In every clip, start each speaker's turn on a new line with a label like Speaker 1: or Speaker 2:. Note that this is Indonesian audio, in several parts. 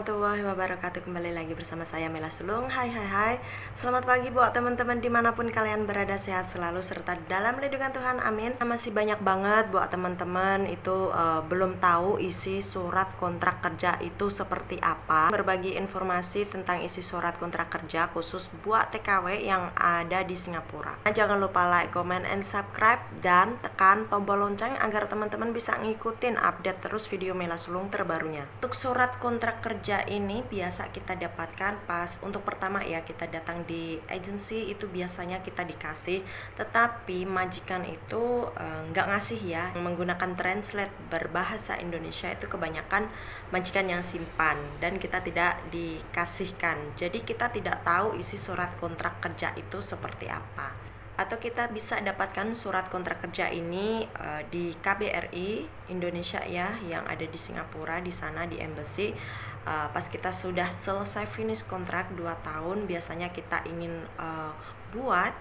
Speaker 1: warahmatullahi wabarakatuh. Kembali lagi bersama saya Mela Sulung. Hai. Selamat pagi buat teman-teman dimanapun kalian berada, sehat selalu serta dalam lindungan Tuhan, amin. Masih banyak banget buat teman-teman itu belum tahu isi surat kontrak kerja itu seperti apa. Berbagi informasi tentang isi surat kontrak kerja khusus buat TKW yang ada di Singapura. Nah, jangan lupa like, comment, and subscribe, dan tekan tombol lonceng agar teman-teman bisa ngikutin update terus video Mela Sulung terbarunya. Untuk surat kontrak kerja ini biasa kita dapatkan pas untuk pertama ya, kita datang di agensi itu biasanya kita dikasih, tetapi majikan itu nggak ngasih ya, menggunakan translate berbahasa Indonesia itu kebanyakan majikan yang simpan dan kita tidak dikasihkan. Jadi kita tidak tahu isi surat kontrak kerja itu seperti apa. Atau kita bisa dapatkan surat kontrak kerja ini di KBRI Indonesia ya, yang ada di Singapura, di sana di embassy. Pas kita sudah selesai finish kontrak 2 tahun, biasanya kita ingin buat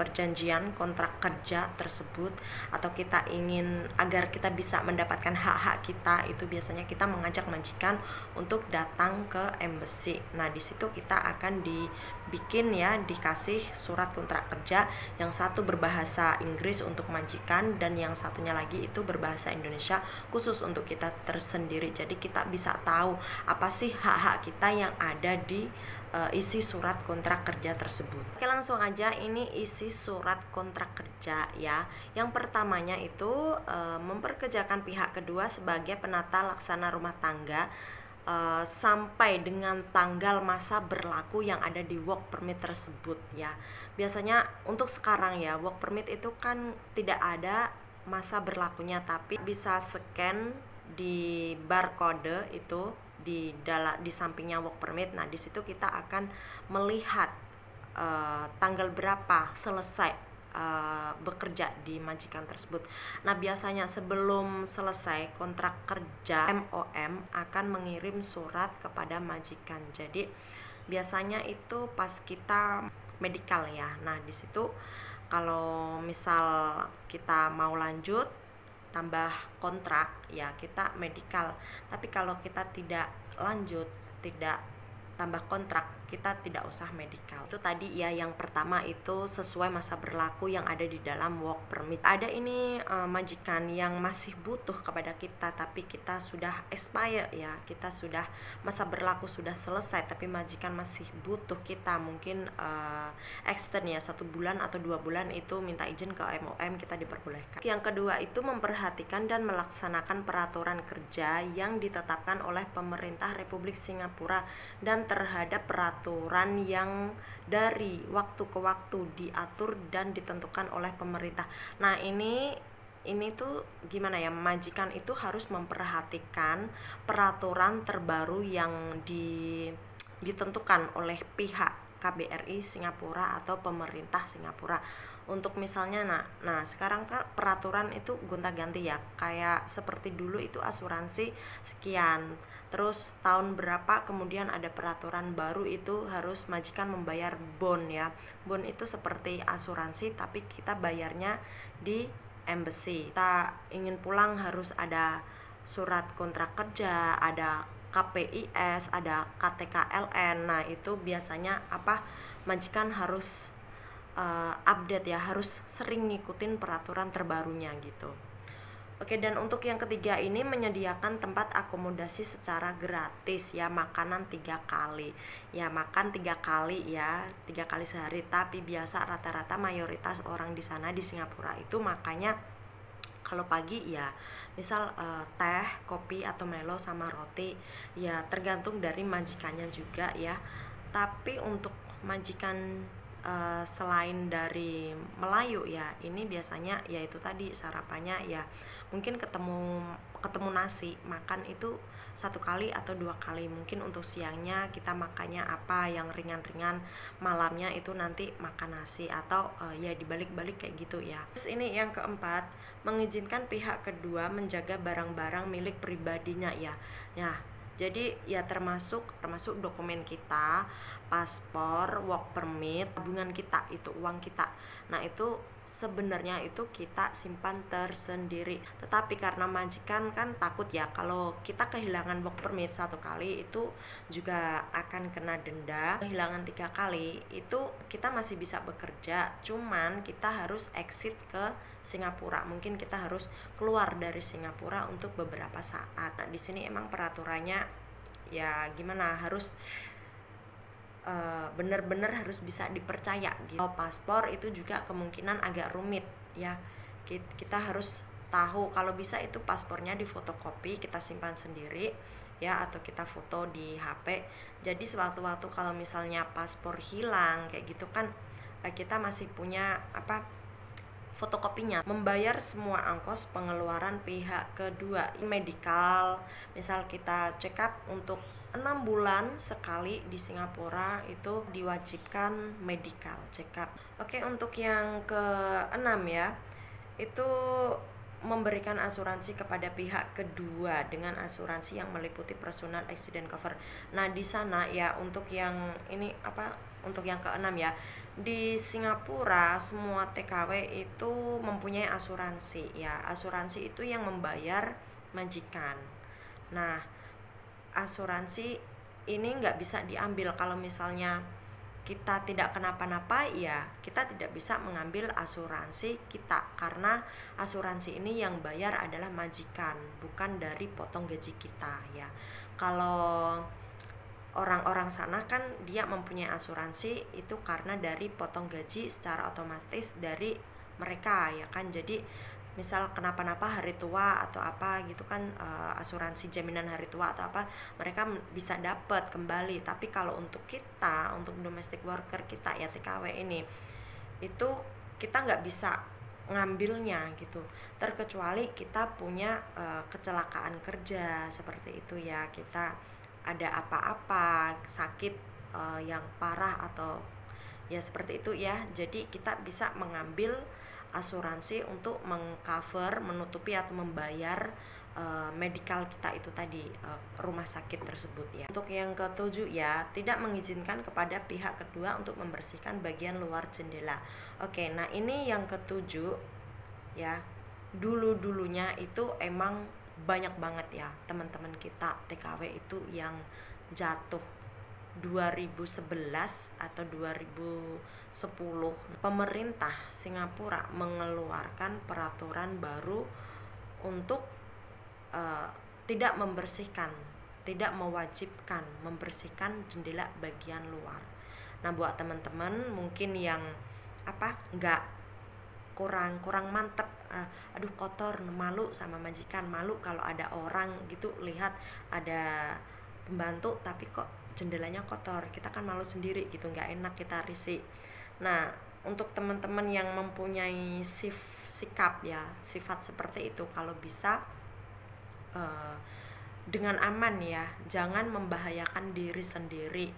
Speaker 1: perjanjian kontrak kerja tersebut, atau kita ingin agar kita bisa mendapatkan hak-hak kita, itu biasanya kita mengajak majikan untuk datang ke embassy. Nah, di situ kita akan dibikin ya, dikasih surat kontrak kerja yang satu berbahasa Inggris untuk majikan dan yang satunya lagi itu berbahasa Indonesia khusus untuk kita tersendiri. Jadi kita bisa tahu apa sih hak-hak kita yang ada di isi surat kontrak kerja tersebut. Oke, langsung aja, ini isi surat kontrak kerja ya. Yang pertamanya itu memperkerjakan pihak kedua sebagai penata laksana rumah tangga sampai dengan tanggal masa berlaku yang ada di work permit tersebut ya. Biasanya untuk sekarang ya, work permit itu kan tidak ada masa berlakunya, tapi bisa scan di barcode itu di sampingnya work permit. Nah, di situ kita akan melihat tanggal berapa selesai bekerja di majikan tersebut. Nah, biasanya sebelum selesai kontrak kerja, MOM akan mengirim surat kepada majikan. Jadi biasanya itu pas kita medical ya. Nah, di situ kalau misal kita mau lanjut tambah kontrak ya, kita medical. Tapi kalau kita tidak lanjut, tidak tambah kontrak, kita tidak usah medical. Itu tadi ya, yang pertama itu sesuai masa berlaku yang ada di dalam work permit. Ada ini majikan yang masih butuh kepada kita, tapi kita sudah expire ya, kita sudah masa berlaku sudah selesai, tapi majikan masih butuh kita, mungkin extend ya, 1 bulan atau 2 bulan, itu minta izin ke MOM, kita diperbolehkan. Yang kedua itu memperhatikan dan melaksanakan peraturan kerja yang ditetapkan oleh pemerintah Republik Singapura dan terhadap peraturan yang dari waktu ke waktu diatur dan ditentukan oleh pemerintah. Nah, ini tuh gimana ya, majikan itu harus memperhatikan peraturan terbaru yang ditentukan oleh pihak KBRI Singapura atau pemerintah Singapura. Untuk misalnya nah sekarang kan peraturan itu gonta-ganti ya, kayak seperti dulu itu asuransi sekian, terus tahun berapa kemudian ada peraturan baru itu harus majikan membayar bond ya. Bond itu seperti asuransi tapi kita bayarnya di embassy. Kita ingin pulang harus ada surat kontrak kerja, ada KPIS, ada KTKLN. Nah, itu biasanya majikan harus update ya, harus sering ngikutin peraturan terbarunya gitu. Oke, dan untuk yang ketiga ini menyediakan tempat akomodasi secara gratis ya, makanan 3 kali ya, makan 3 kali ya, 3 kali sehari. Tapi biasa rata-rata mayoritas orang di sana di Singapura itu makanya kalau pagi ya misal teh, kopi atau melo sama roti ya, tergantung dari majikannya juga ya. Tapi untuk majikan selain dari Melayu ya, ini biasanya yaitu tadi sarapannya ya mungkin ketemu nasi, makan itu 1 kali atau 2 kali. Mungkin untuk siangnya kita makannya apa yang ringan-ringan, malamnya itu nanti makan nasi atau ya dibalik-balik kayak gitu ya. Terus ini yang keempat, mengizinkan pihak kedua menjaga barang-barang milik pribadinya ya. Nah, Jadi ya termasuk dokumen kita, paspor, work permit, tabungan kita, itu uang kita. Nah itu sebenarnya itu kita simpan tersendiri. Tetapi karena majikan kan takut ya kalau kita kehilangan work permit 1 kali itu juga akan kena denda. Kehilangan 3 kali itu kita masih bisa bekerja, cuman kita harus exit ke Singapura. Mungkin kita harus keluar dari Singapura untuk beberapa saat. Nah, di sini emang peraturannya ya gimana, harus bener-bener harus bisa dipercaya gitu. Paspor itu juga kemungkinan agak rumit ya. Kita harus tahu kalau bisa itu paspornya difotokopi, kita simpan sendiri ya, atau kita foto di HP. Jadi sewaktu-waktu kalau misalnya paspor hilang kayak gitu kan, kita masih punya fotokopinya. Membayar semua ongkos pengeluaran pihak kedua. Medical, misal kita check up untuk 6 bulan sekali di Singapura itu diwajibkan medical check up. Oke, untuk yang ke-6 ya, itu memberikan asuransi kepada pihak kedua dengan asuransi yang meliputi personal accident cover. Nah, di sana ya untuk yang ini untuk yang ke-6 ya, di Singapura semua TKW itu mempunyai asuransi ya. Asuransi itu yang membayar majikan. Nah, asuransi ini nggak bisa diambil kalau misalnya kita tidak kenapa-napa, ya kita tidak bisa mengambil asuransi kita, karena asuransi ini yang bayar adalah majikan, bukan dari potong gaji kita ya. Kalau orang-orang sana kan dia mempunyai asuransi itu karena dari potong gaji secara otomatis dari mereka ya kan. Jadi misal kenapa-napa hari tua atau apa gitu kan, asuransi jaminan hari tua atau apa, mereka bisa dapat kembali. Tapi kalau untuk kita, untuk domestic worker kita ya TKW ini, itu kita nggak bisa ngambilnya gitu, terkecuali kita punya kecelakaan kerja seperti itu ya, kita ada apa-apa sakit yang parah atau ya seperti itu ya, jadi kita bisa mengambil asuransi untuk mengcover, menutupi atau membayar medical kita itu tadi, rumah sakit tersebut ya. Untuk yang ke-7 ya, tidak mengizinkan kepada pihak kedua untuk membersihkan bagian luar jendela. Oke, nah ini yang ke-7 ya. Dulu-dulunya itu emang banyak banget ya teman-teman kita TKW itu yang jatuh. 2011 atau 2010 pemerintah Singapura mengeluarkan peraturan baru untuk tidak mewajibkan membersihkan jendela bagian luar. Nah, buat teman-teman mungkin yang nggak kurang mantep, aduh kotor, malu sama majikan, malu kalau ada orang gitu lihat ada pembantu tapi kok jendelanya kotor, kita kan malu sendiri gitu, nggak enak, kita risih. Nah, untuk teman-teman yang mempunyai sifat seperti itu, kalau bisa dengan aman ya, jangan membahayakan diri sendiri,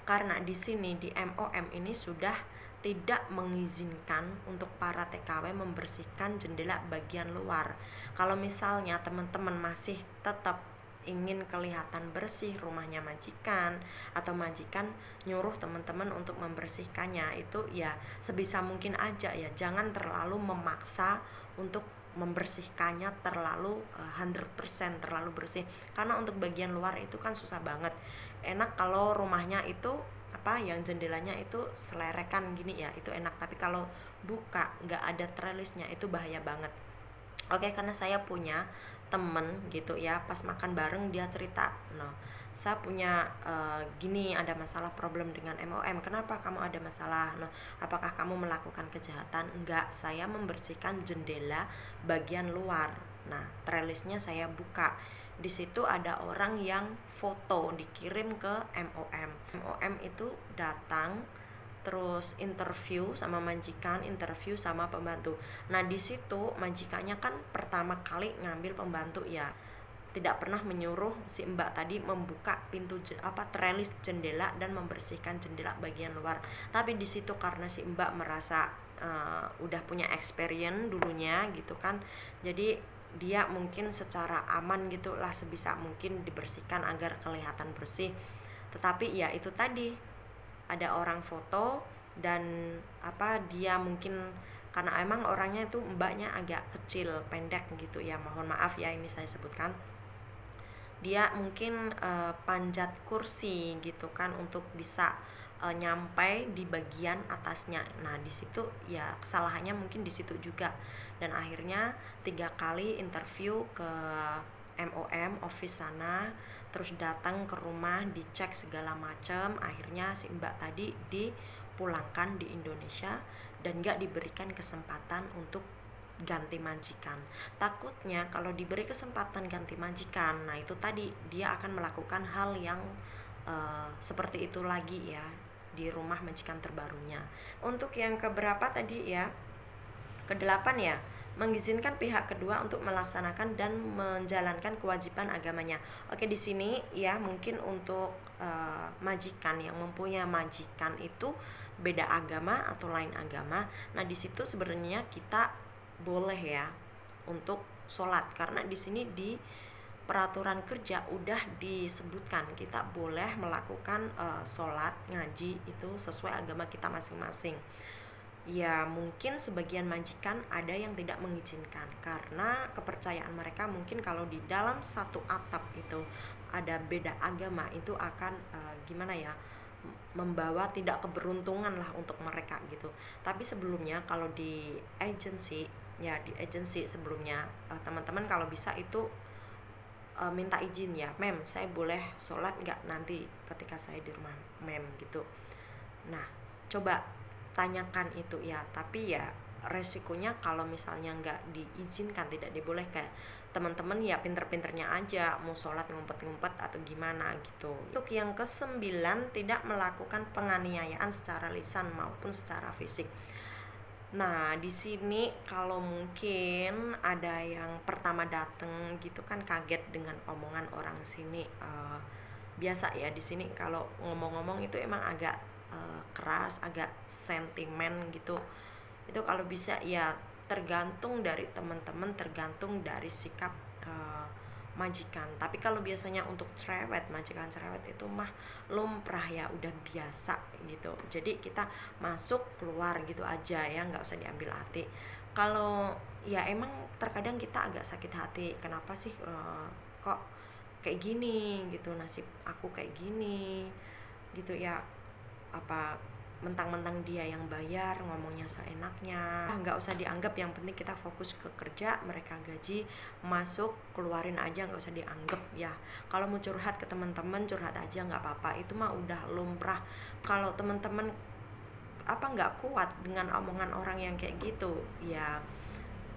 Speaker 1: karena di sini di MOM ini sudah tidak mengizinkan untuk para TKW membersihkan jendela bagian luar. Kalau misalnya teman-teman masih tetap ingin kelihatan bersih rumahnya majikan, atau majikan nyuruh teman-teman untuk membersihkannya, itu ya sebisa mungkin aja ya, jangan terlalu memaksa untuk membersihkannya terlalu 100% terlalu bersih, karena untuk bagian luar itu kan susah banget. Enak kalau rumahnya itu yang jendelanya itu selerekan gini ya, itu enak, tapi kalau buka nggak ada trellisnya itu bahaya banget. Oke, karena saya punya temen gitu ya, pas makan bareng dia cerita, nah saya punya gini, ada masalah problem dengan MOM. Kenapa kamu ada masalah? Nah, apakah kamu melakukan kejahatan? Enggak, saya membersihkan jendela bagian luar. Nah, trellisnya saya buka. Di situ ada orang yang foto dikirim ke MOM. MOM itu datang terus interview sama majikan, interview sama pembantu. Nah, di situ majikannya kan pertama kali ngambil pembantu ya, tidak pernah menyuruh si mbak tadi membuka pintu trellis jendela dan membersihkan jendela bagian luar. Tapi di situ karena si mbak merasa udah punya experience dulunya gitu kan, jadi dia mungkin secara aman gitulah, sebisa mungkin dibersihkan agar kelihatan bersih. Tetapi ya itu tadi, ada orang foto dan dia mungkin karena emang orangnya itu mbaknya agak kecil, pendek gitu ya, mohon maaf ya ini saya sebutkan, dia mungkin panjat kursi gitu kan untuk bisa nyampai di bagian atasnya. Nah di situ ya kesalahannya mungkin di situ juga, dan akhirnya 3 kali interview ke MOM office sana, terus datang ke rumah dicek segala macam, akhirnya si mbak tadi dipulangkan di Indonesia dan gak diberikan kesempatan untuk ganti majikan. Takutnya kalau diberi kesempatan ganti majikan, nah itu tadi dia akan melakukan hal yang seperti itu lagi ya di rumah majikan terbarunya. Untuk yang keberapa tadi ya, ke-8 ya, mengizinkan pihak kedua untuk melaksanakan dan menjalankan kewajiban agamanya. Oke, di sini ya mungkin untuk majikan yang mempunyai majikan itu beda agama atau lain agama. Nah di situ sebenarnya kita boleh ya untuk sholat, karena di sini di peraturan kerja udah disebutkan kita boleh melakukan sholat ngaji itu sesuai agama kita masing-masing. Ya mungkin sebagian majikan ada yang tidak mengizinkan karena kepercayaan mereka mungkin kalau di dalam satu atap itu ada beda agama itu akan gimana ya, membawa tidak keberuntungan lah untuk mereka gitu. Tapi sebelumnya kalau di agency ya, di agency sebelumnya teman-teman kalau bisa itu minta izin ya, mem saya boleh sholat nggak nanti ketika saya di rumah mem gitu. Nah coba tanyakan itu ya, tapi ya resikonya kalau misalnya nggak diizinkan, tidak diboleh, kayak teman-teman ya pinter-pinternya aja mau sholat ngumpet-ngumpet atau gimana gitu. Untuk yang ke-9, tidak melakukan penganiayaan secara lisan maupun secara fisik. Nah di sini kalau mungkin ada yang pertama datang gitu kan kaget dengan omongan orang sini, biasa ya di sini kalau ngomong-ngomong itu emang agak keras, agak sentimen gitu. Itu kalau bisa ya tergantung dari teman-teman, tergantung dari sikap majikan. Tapi kalau biasanya untuk cerewet, majikan cerewet itu mah lumrah ya, udah biasa gitu. Jadi kita masuk keluar gitu aja ya, nggak usah diambil hati. Kalau ya emang terkadang kita agak sakit hati, kenapa sih kok kayak gini gitu, nasib aku kayak gini gitu ya, apa mentang-mentang dia yang bayar ngomongnya seenaknya. Nggak usah dianggap, yang penting kita fokus ke kerja, mereka gaji masuk keluarin aja, nggak usah dianggap ya. Kalau mau curhat ke teman-teman curhat aja nggak apa-apa, itu mah udah lumrah. Kalau teman-teman nggak kuat dengan omongan orang yang kayak gitu ya,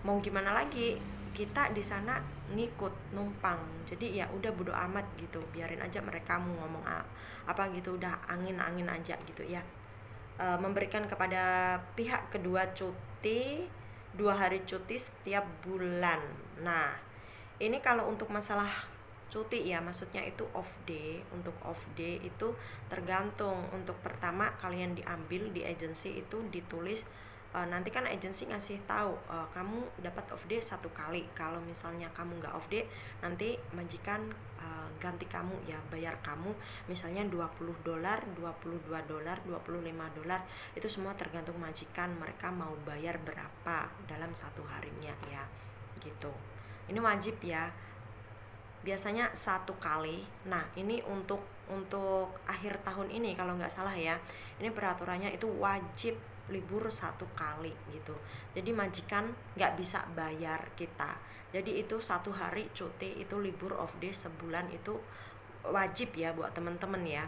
Speaker 1: mau gimana lagi, kita di sana ngikut numpang, jadi ya udah bodo amat gitu, biarin aja mereka mau ngomong apa gitu, udah angin-angin aja gitu ya. Memberikan kepada pihak kedua cuti 2 hari cuti setiap bulan. Nah ini kalau untuk masalah cuti ya, maksudnya itu off day. Untuk off day itu tergantung. Untuk pertama kalian diambil di agensi itu ditulis, nanti kan agensi ngasih tahu kamu dapat off day 1 kali. Kalau misalnya kamu nggak off day, nanti majikan ganti kamu ya, bayar kamu misalnya $20, $22, $25, itu semua tergantung majikan mereka mau bayar berapa dalam 1 harinya ya gitu. Ini wajib ya, biasanya 1 kali. Nah ini untuk akhir tahun ini kalau nggak salah ya, ini peraturannya itu wajib libur 1 kali gitu. Jadi majikan nggak bisa bayar kita, jadi itu 1 hari cuti itu libur off day sebulan itu wajib ya buat temen-temen ya.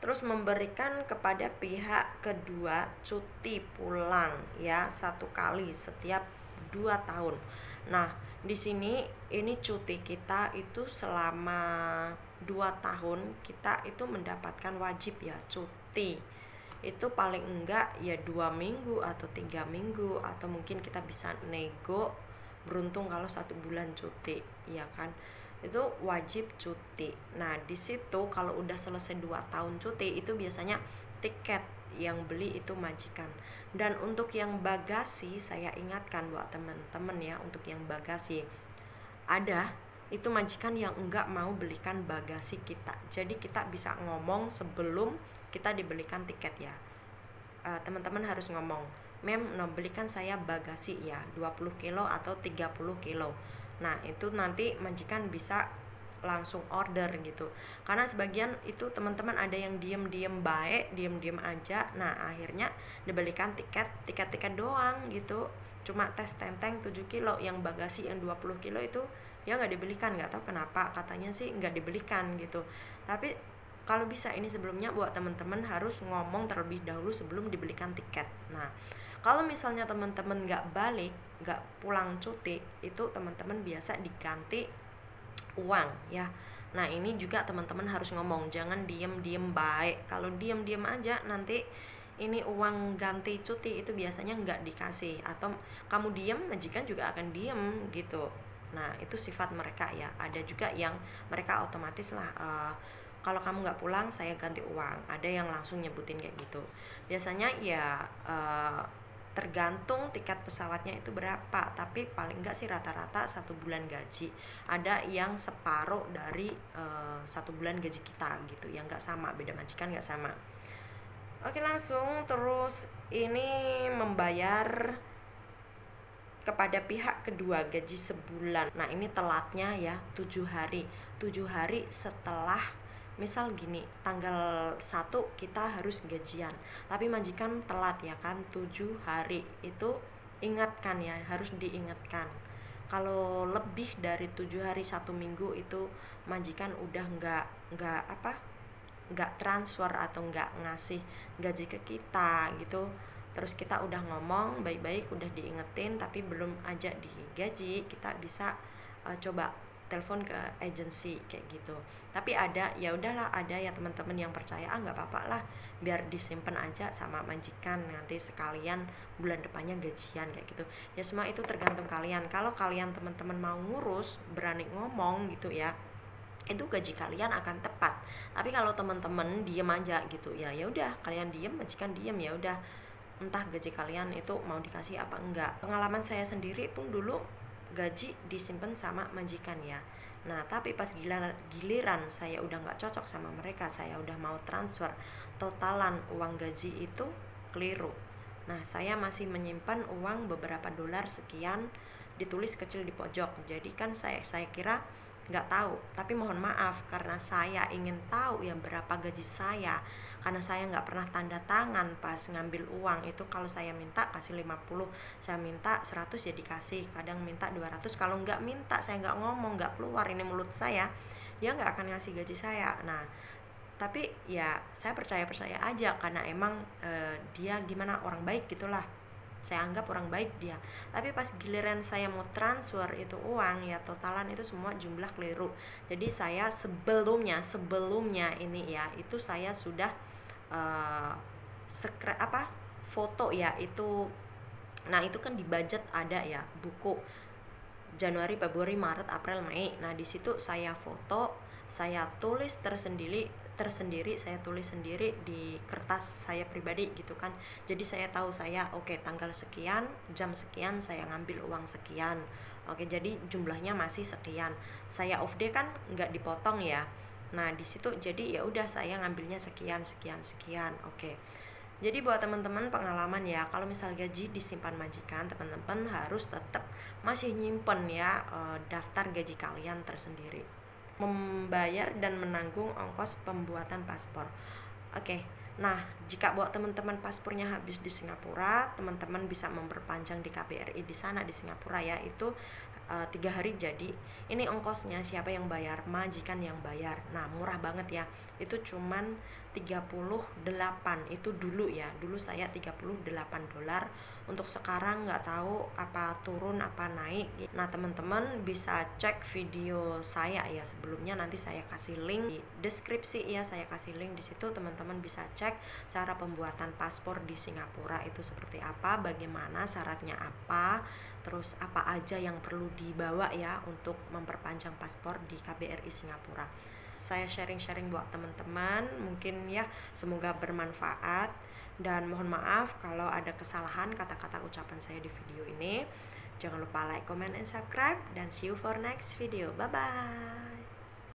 Speaker 1: Terus memberikan kepada pihak kedua cuti pulang ya 1 kali setiap 2 tahun. Nah di sini ini cuti kita itu selama 2 tahun kita itu mendapatkan wajib ya cuti itu paling enggak ya 2 minggu atau 3 minggu, atau mungkin kita bisa nego beruntung kalau 1 bulan cuti ya kan, itu wajib cuti. Nah di situ kalau udah selesai 2 tahun cuti itu biasanya tiket yang beli itu majikan. Dan untuk yang bagasi saya ingatkan buat teman-teman ya, untuk yang bagasi ada itu majikan yang enggak mau belikan bagasi kita. Jadi kita bisa ngomong sebelum kita dibelikan tiket ya. Teman-teman harus ngomong, "Mem, no, belikan saya bagasi ya 20 kilo atau 30 kilo." Nah itu nanti majikan bisa langsung order gitu. Karena sebagian itu teman-teman ada yang diem-diem baik, diem-diem aja. Nah akhirnya dibelikan tiket doang gitu. Cuma tes tenteng 7 kilo, yang bagasi yang 20 kilo itu ya nggak dibelikan. Nggak tahu kenapa, katanya sih nggak dibelikan gitu. Tapi kalau bisa ini sebelumnya buat teman-teman harus ngomong terlebih dahulu sebelum dibelikan tiket. Nah kalau misalnya teman-teman nggak pulang cuti, itu teman-teman biasa diganti uang ya. Nah ini juga teman-teman harus ngomong, jangan diem-diem baik. Kalau diem-diem aja nanti ini uang ganti cuti itu biasanya nggak dikasih, atau kamu diem majikan juga akan diem gitu. Nah itu sifat mereka ya. Ada juga yang mereka otomatis lah, kalau kamu nggak pulang saya ganti uang. Ada yang langsung nyebutin kayak gitu. Biasanya ya tergantung tiket pesawatnya itu berapa, tapi paling enggak sih rata-rata 1 bulan gaji. Ada yang separuh dari 1 bulan gaji kita gitu, yang nggak sama, beda majikan nggak sama. Oke langsung terus ini membayar kepada pihak kedua gaji sebulan. Nah ini telatnya ya 7 hari 7 hari setelah, misal gini, tanggal 1 kita harus gajian, tapi majikan telat ya kan 7 hari, itu ingatkan ya, harus diingatkan. Kalau lebih dari 7 hari 1 minggu itu majikan udah nggak transfer atau nggak ngasih gaji ke kita gitu. Terus kita udah ngomong baik-baik, udah diingetin tapi belum aja digaji, kita bisa coba telepon ke agensi kayak gitu. Tapi ada, ya udahlah, ada ya teman-teman yang percaya, nggak apa-apa lah, biar disimpan aja sama majikan, nanti sekalian bulan depannya gajian kayak gitu. Ya semua itu tergantung kalian. Kalau kalian teman-teman mau ngurus, berani ngomong gitu ya, itu gaji kalian akan tepat. Tapi kalau teman-teman diem aja gitu ya, ya udah kalian diem, majikan diem, ya udah entah gaji kalian itu mau dikasih apa enggak. Pengalaman saya sendiri pun dulu gaji disimpan sama majikan ya. Nah tapi pas giliran saya udah nggak cocok sama mereka, saya udah mau transfer, totalan uang gaji itu keliru. Nah saya masih menyimpan uang beberapa dolar sekian, ditulis kecil di pojok. Jadi kan saya kira nggak tahu, tapi mohon maaf karena saya ingin tahu ya berapa gaji saya, karena saya nggak pernah tanda tangan pas ngambil uang itu. Kalau saya minta kasih 50, saya minta 100 ya dikasih, kadang minta 200. Kalau nggak minta, saya nggak ngomong, nggak keluar ini mulut saya, dia nggak akan ngasih gaji saya. Nah tapi ya saya percaya aja karena emang dia gimana, orang baik gitulah, saya anggap orang baik dia. Tapi pas giliran saya mau transfer itu uang ya, totalan itu semua jumlah keliru. Jadi saya sebelumnya ini ya, itu saya sudah foto ya itu. Nah itu kan di budget ada ya, buku Januari, Februari, Maret, April, Mei. Nah di situ saya foto, saya tulis tersendiri, saya tulis sendiri di kertas saya pribadi gitu kan. Jadi saya tahu saya oke, tanggal sekian, jam sekian saya ngambil uang sekian. Oke, jadi jumlahnya masih sekian. Saya off day kan nggak dipotong ya. Nah di situ jadi ya udah saya ngambilnya sekian. Oke. Jadi buat teman-teman pengalaman ya, kalau misal gaji disimpan majikan, teman-teman harus tetap masih nyimpen ya daftar gaji kalian tersendiri. Membayar dan menanggung ongkos pembuatan paspor. Oke. Nah, jika buat teman-teman paspornya habis di Singapura, teman-teman bisa memperpanjang di KBRI di sana di Singapura ya, itu 3 hari jadi. Ini ongkosnya siapa yang bayar? Majikan yang bayar. Nah, murah banget ya. Itu cuman 38 itu dulu ya. Dulu saya 38 dolar. Untuk sekarang nggak tahu apa turun apa naik. Nah teman-teman bisa cek video saya ya sebelumnya, nanti saya kasih link di deskripsi ya, saya kasih link di situ. Teman-teman bisa cek cara pembuatan paspor di Singapura itu seperti apa, bagaimana syaratnya apa, terus apa aja yang perlu dibawa ya untuk memperpanjang paspor di KBRI Singapura. Saya sharing-sharing buat teman-teman, mungkin ya semoga bermanfaat. Dan mohon maaf kalau ada kesalahan kata-kata ucapan saya di video ini. Jangan lupa like, comment, and subscribe. Dan see you for next video. Bye-bye.